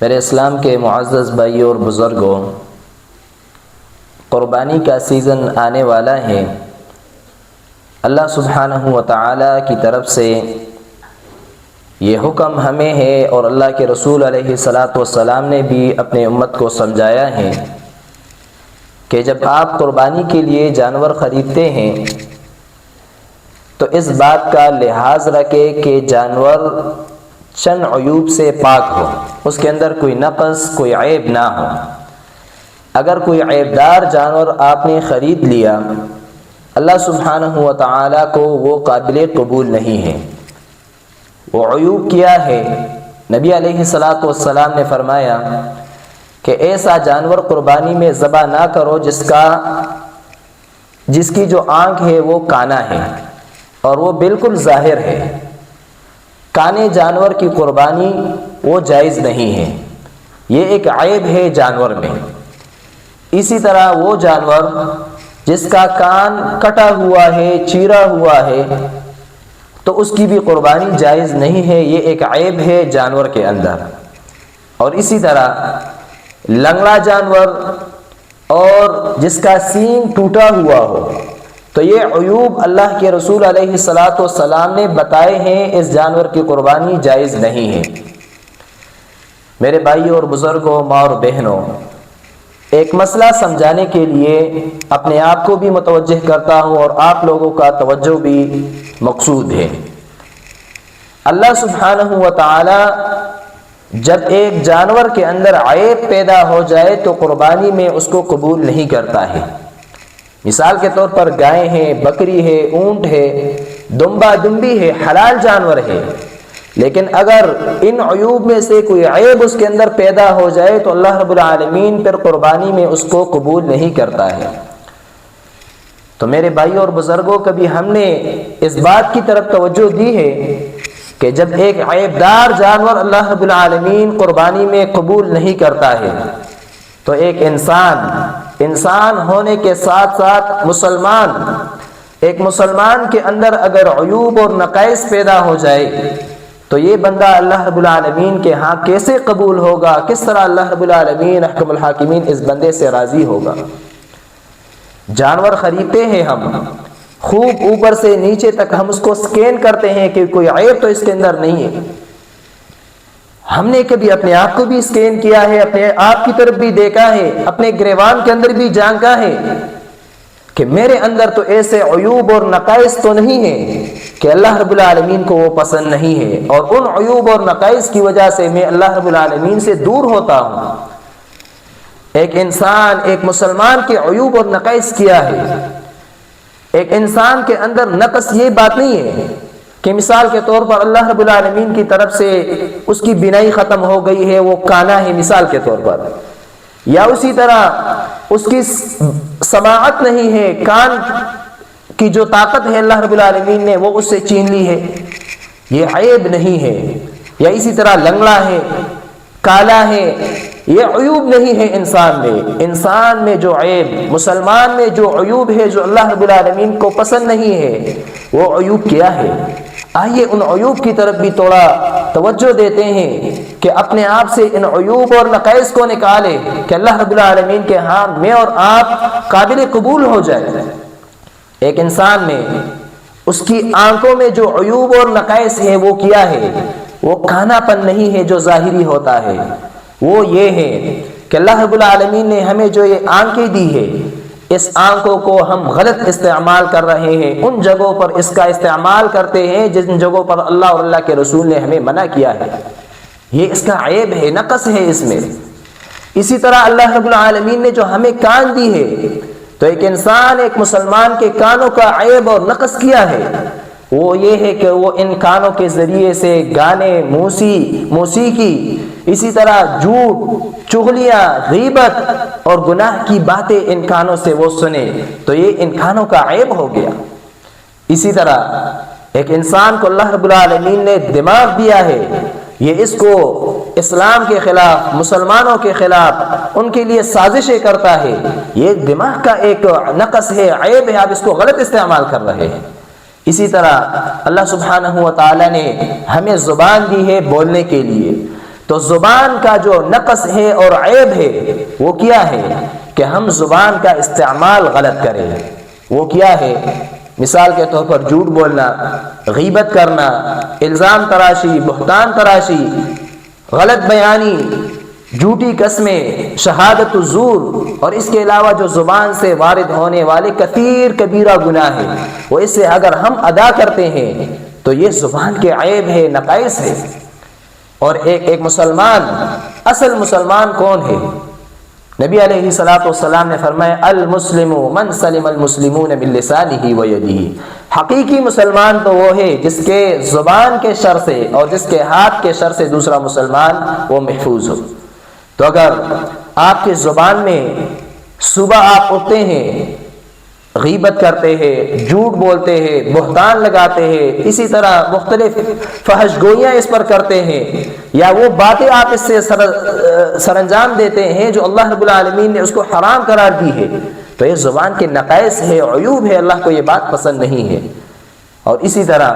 میرے اسلام کے معزز بھائیوں اور بزرگوں، قربانی کا سیزن آنے والا ہے۔ اللہ سبحانہ و تعالی کی طرف سے یہ حکم ہمیں ہے اور اللہ کے رسول علیہ الصلاۃ والسلام نے بھی اپنے امت کو سمجھایا ہے کہ جب آپ قربانی کے لیے جانور خریدتے ہیں تو اس بات کا لحاظ رکھیں کہ جانور چند عیوب سے پاک ہو، اس کے اندر کوئی نقص، کوئی عیب نہ ہو۔ اگر کوئی عیبدار جانور آپ نے خرید لیا، اللہ سبحانہ و تعالی کو وہ قابل قبول نہیں ہے۔ وہ عیوب کیا ہے؟ نبی علیہ الصلاۃ والسلام نے فرمایا کہ ایسا جانور قربانی میں ذبح نہ کرو جس کی جو آنکھ ہے وہ کانا ہے اور وہ بالکل ظاہر ہے۔ کانے جانور کی قربانی وہ جائز نہیں ہے، یہ ایک عیب ہے جانور میں۔ اسی طرح وہ جانور جس کا کان کٹا ہوا ہے، چیرا ہوا ہے، تو اس کی بھی قربانی جائز نہیں ہے، یہ ایک عیب ہے جانور کے اندر۔ اور اسی طرح لنگڑا جانور اور جس کا سینگ ٹوٹا ہوا ہو، تو یہ عیوب اللہ کے رسول علیہ الصلاۃ والسلام نے بتائے ہیں، اس جانور کی قربانی جائز نہیں ہے۔ میرے بھائیوں اور بزرگوں، ماں اور بہنوں، ایک مسئلہ سمجھانے کے لیے اپنے آپ کو بھی متوجہ کرتا ہوں اور آپ لوگوں کا توجہ بھی مقصود ہے۔ اللہ سبحانہ و تعالی جب ایک جانور کے اندر عیب پیدا ہو جائے تو قربانی میں اس کو قبول نہیں کرتا ہے۔ مثال کے طور پر گائے ہیں، بکری ہے، اونٹ ہے، دمبا دمبی ہے، حلال جانور ہے، لیکن اگر ان عیوب میں سے کوئی عیب اس کے اندر پیدا ہو جائے تو اللہ رب العالمین پھر قربانی میں اس کو قبول نہیں کرتا ہے۔ تو میرے بھائیوں اور بزرگوں، کبھی ہم نے اس بات کی طرف توجہ دی ہے کہ جب ایک عیبدار جانور اللہ رب العالمین قربانی میں قبول نہیں کرتا ہے تو ایک انسان ہونے کے ساتھ ساتھ ایک مسلمان کے اندر اگر عیوب اور نقائص پیدا ہو جائے تو یہ بندہ اللہ رب العالمین کے ہاں کیسے قبول ہوگا؟ کس طرح اللہ رب العالمین احکم الحاکمین اس بندے سے راضی ہوگا؟ جانور خریدتے ہیں ہم، خوب اوپر سے نیچے تک ہم اس کو سکین کرتے ہیں کہ کوئی عیب تو اس کے اندر نہیں ہے۔ ہم نے کبھی اپنے آپ کو بھی سکین کیا ہے، اپنے آپ کی طرف بھی دیکھا ہے، اپنے گریبان کے اندر بھی جھانکا ہے کہ میرے اندر تو ایسے عیوب اور نقائص تو نہیں ہیں کہ اللہ رب العالمین کو وہ پسند نہیں ہے، اور ان عیوب اور نقائص کی وجہ سے میں اللہ رب العالمین سے دور ہوتا ہوں۔ ایک مسلمان کے عیوب اور نقائص کیا ہے؟ ایک انسان کے اندر نقص یہ بات نہیں ہے کہ مثال کے طور پر اللہ رب العالمین کی طرف سے اس کی بینائی ختم ہو گئی ہے، وہ کانا ہے مثال کے طور پر، یا اسی طرح اس کی سماعت نہیں ہے، کان کی جو طاقت ہے اللہ رب العالمین نے وہ اس سے چھین لی ہے، یہ عیب نہیں ہے۔ یا اسی طرح لنگڑا ہے، کالا ہے، یہ عیوب نہیں ہے انسان میں جو عیب، مسلمان میں جو عیوب ہے جو اللہ رب العالمین کو پسند نہیں ہے، وہ عیوب کیا ہے؟ آئیے ان عیوب کی طرف بھی تھوڑا توجہ دیتے ہیں کہ اپنے آپ سے ان عیوب اور نقائص کو نکالے کہ اللہ رب العالمین کے ہاں میں اور آپ قابل قبول ہو جائے۔ ایک انسان میں اس کی آنکھوں میں جو عیوب اور نقائص ہے وہ کیا ہے؟ وہ کانا پن نہیں ہے جو ظاہری ہوتا ہے، وہ یہ ہے کہ اللہ رب العالمین نے ہمیں جو یہ آنکھیں دی ہے، اس آنکھوں کو ہم غلط استعمال کر رہے ہیں، ان جگہوں پر اس کا استعمال کرتے ہیں جن جگہوں پر اللہ اور اللہ کے رسول نے ہمیں منع کیا ہے، یہ اس کا عیب ہے، نقص ہے اس میں۔ اسی طرح اللہ رب العالمین نے جو ہمیں کان دی ہے، تو ایک مسلمان کے کانوں کا عیب اور نقص کیا ہے؟ وہ یہ ہے کہ وہ ان کانوں کے ذریعے سے گانے، موسیقی، اسی طرح جھوٹ، چغلیاں، غیبت اور گناہ کی باتیں ان کانوں سے وہ سنے، تو یہ ان کانوں کا عیب ہو گیا۔ اسی طرح ایک انسان کو اللہ رب العالمین نے دماغ دیا ہے، یہ اس کو اسلام کے خلاف، مسلمانوں کے خلاف ان کے لیے سازشیں کرتا ہے، یہ دماغ کا ایک نقص ہے، عیب ہے، آپ اس کو غلط استعمال کر رہے ہیں۔ اسی طرح اللہ سبحانہ و تعالی نے ہمیں زبان دی ہے بولنے کے لیے، تو زبان کا جو نقص ہے اور عیب ہے وہ کیا ہے کہ ہم زبان کا استعمال غلط کریں. وہ کیا ہے؟ مثال کے طور پر جھوٹ بولنا، غیبت کرنا، الزام تراشی، بہتان تراشی، غلط بیانی، جھوٹی قسمیں، شہادت الزور، اور اس کے علاوہ جو زبان سے وارد ہونے والے کثیر کبیرہ گناہ ہیں، وہ اس سے اگر ہم ادا کرتے ہیں تو یہ زبان کے عیب ہے، نقائص ہے. اور ایک مسلمان، اصل مسلمان کون ہے؟ نبی علیہ الصلوۃ والسلام نے فرمایا المسلم من سلم المسلمون من لسانه ویدہ. حقیقی مسلمان تو وہ ہے جس کے زبان کے شر سے اور جس کے ہاتھ کے شر سے دوسرا مسلمان وہ محفوظ ہو. تو اگر آپ کی زبان میں صبح آپ اٹھتے ہیں غیبت کرتے ہیں، جھوٹ بولتے ہیں، بہتان لگاتے ہیں، اسی طرح مختلف فحش گوئیاں اس پر کرتے ہیں، یا وہ باتیں آپ اس سے سر انجام دیتے ہیں جو اللہ رب العالمین نے اس کو حرام قرار دی ہے، تو یہ زبان کے نقائص ہے، عیوب ہے، اللہ کو یہ بات پسند نہیں ہے. اور اسی طرح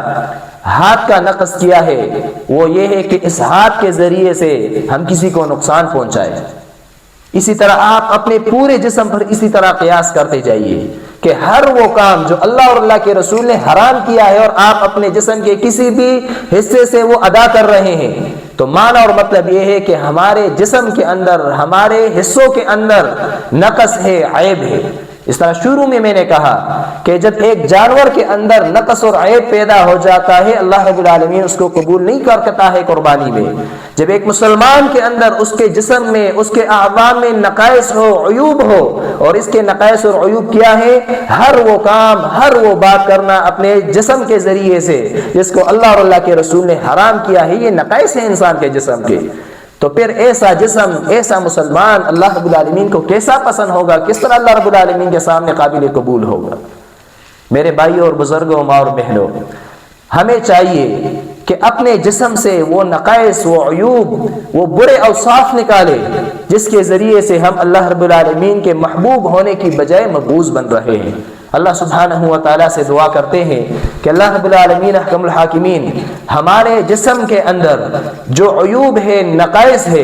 ہاتھ کا نقص کیا ہے؟ وہ یہ ہے کہ اس ہاتھ کے ذریعے سے ہم کسی کو نقصان پہنچائے. اسی طرح آپ اپنے پورے جسم پر اسی طرح قیاس کرتے جائیے کہ ہر وہ کام جو اللہ اور اللہ کے رسول نے حرام کیا ہے اور آپ اپنے جسم کے کسی بھی حصے سے وہ ادا کر رہے ہیں، تو معنی اور مطلب یہ ہے کہ ہمارے جسم کے اندر، ہمارے حصوں کے اندر نقص ہے، عیب ہے. اس طرح شروع میں نے کہا کہ جب ایک جانور کے اندر نقص اور عیب پیدا ہو جاتا ہے، اللہ رب العالمین اس کو قبول نہیں کرتا ہے قربانی میں. جب ایک مسلمان کے اندر، اس کے جسم میں، اس کے اعضاء میں نقائص ہو، عیوب ہو، اور اس کے نقائص اور عیوب کیا ہے؟ ہر وہ کام، ہر وہ بات کرنا اپنے جسم کے ذریعے سے جس کو اللہ اور اللہ کے رسول نے حرام کیا ہے، یہ نقائص ہیں انسان کے جسم کے. تو پھر ایسا جسم، ایسا مسلمان اللہ رب العالمین کو کیسا پسند ہوگا؟ کس طرح اللہ رب العالمین کے سامنے قابل قبول ہوگا؟ میرے بھائیوں اور بزرگوں، ماں اور بہنوں، ہمیں چاہیے کہ اپنے جسم سے وہ نقائص، وہ عیوب، وہ برے اوصاف نکالے جس کے ذریعے سے ہم اللہ رب العالمین کے محبوب ہونے کی بجائے مبغوض بن رہے ہیں. اللہ سبحانہ و تعالیٰ سے دعا کرتے ہیں کہ اللہ رب العالمین احکم الحاکمین ہمارے جسم کے اندر جو عیوب ہے، نقائص ہے،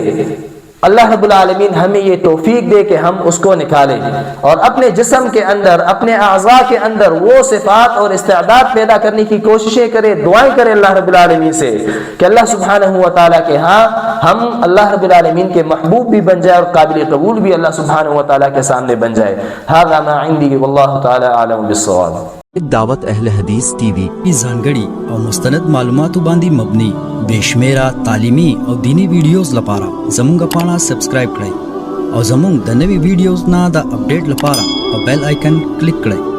اللہ رب العالمین ہمیں یہ توفیق دے کہ ہم اس کو نکالیں اور اپنے جسم کے اندر، اپنے اعضاء کے اندر وہ صفات اور استعداد پیدا کرنے کی کوششیں کریں، دعائیں کریں اللہ رب العالمین سے کہ اللہ سبحانہ و تعالیٰ کے ہاں ہم اللہ رب العالمین کے محبوب بھی بن جائے اور قابل قبول بھی اللہ سبحانہ و تعالیٰ کے سامنے بن جائے. ھذا ما عندي واللہ تعالی اعلم بالصواب. دعوت اہل حدیث ٹی وی کی ځانګړي او مستند معلوماتو باندې مبني بشمیره تعلیمي او دینی ویډیوز لپاره زموږ پاڼه سبسکرایب کړئ او زموږ د نوي ویډیوز نه د اپډیټ لپاره په بیل آیکن کلیک کړئ.